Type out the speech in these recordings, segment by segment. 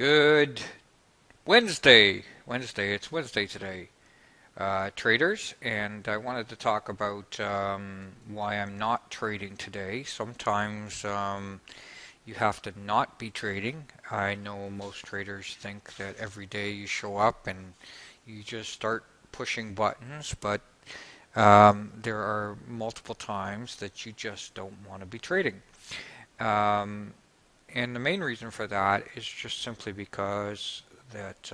Good Wednesday. It's Wednesday today, traders, and I wanted to talk about why I'm not trading today. Sometimes you have to not be trading. I know most traders think that every day you show up and you just start pushing buttons, but there are multiple times that you just don't want to be trading. Um, and the main reason for that is just simply because that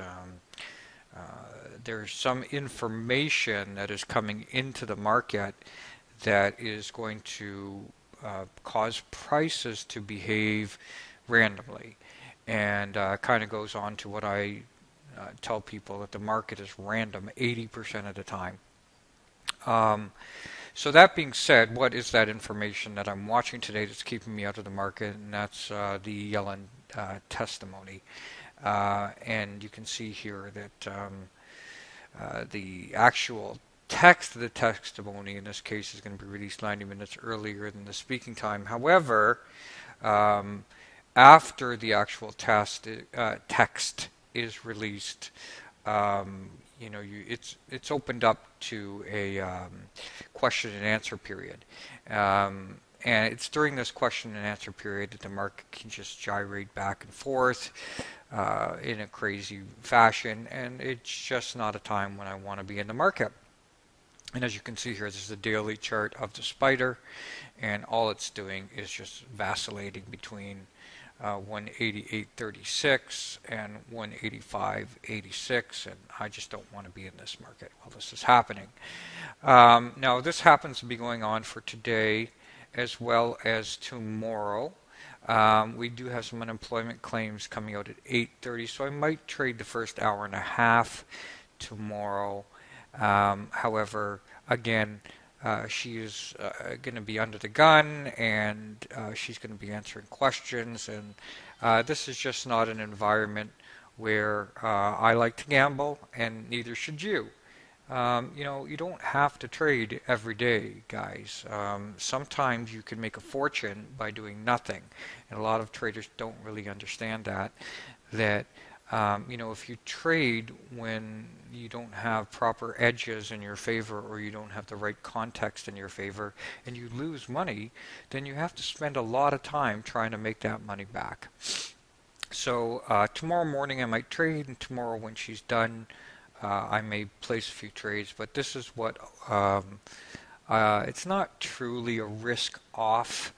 there's some information that is coming into the market that is going to cause prices to behave randomly. And kind of goes on to what I tell people that the market is random 80% of the time. Um, so that being said, what is that information that I'm watching today that's keeping me out of the market? And that's the Yellen testimony. And you can see here that the actual text of the testimony in this case is going to be released 90 minutes earlier than the speaking time. However, um, after the actual text is released, it's opened up to a question and answer period. And it's during this question and answer period that the market can just gyrate back and forth in a crazy fashion, and it's just not a time when I want to be in the market. And as you can see here, this is a daily chart of the spider, and all it's doing is just vacillating between 188.36 and 185.86, and I just don't want to be in this market while this is happening. Now, this happens to be going on for today as well as tomorrow. We do have some unemployment claims coming out at 8:30, so I might trade the first hour and a half tomorrow. However, again, she is going to be under the gun, and she's going to be answering questions, and this is just not an environment where I like to gamble, and neither should you. You don't have to trade every day, guys. Sometimes you can make a fortune by doing nothing, and a lot of traders don't really understand that if you trade when you don't have proper edges in your favor or you don't have the right context in your favor and you lose money, then you have to spend a lot of time trying to make that money back. So tomorrow morning I might trade, and tomorrow when she's done, I may place a few trades, but this is what it's not truly a risk-off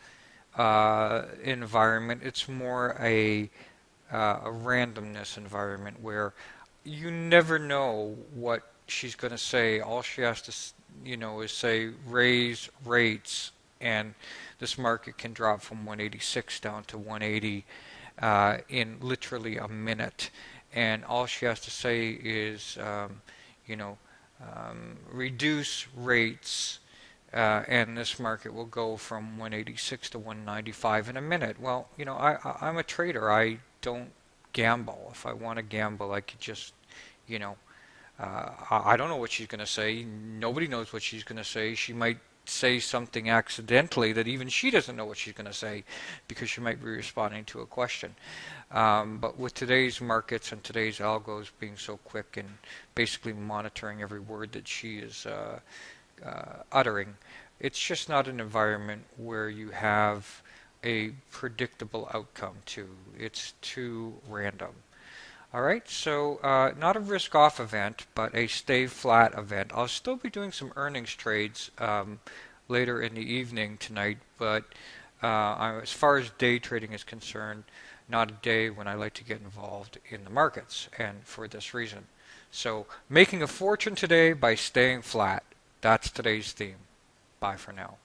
environment. It's more a randomness environment where you never know what she's going to say. All she has to, is say raise rates, and this market can drop from 186 down to 180 in literally a minute. And all she has to say is, reduce rates, and this market will go from 186 to 195 in a minute. Well, I'm a trader. I don't gamble. If I want to gamble, I could just, you know, I don't know what she's going to say. Nobody knows what she's going to say. She might say something accidentally that even she doesn't know what she's going to say because she might be responding to a question. But with today's markets and today's algos being so quick and basically monitoring every word that she is uttering, it's just not an environment where you have a predictable outcome to. It's too random. All right, so not a risk-off event, but a stay-flat event. I'll still be doing some earnings trades later in the evening tonight, but as far as day trading is concerned, not a day when I like to get involved in the markets, and for this reason. So, making a fortune today by staying flat. That's today's theme. Bye for now.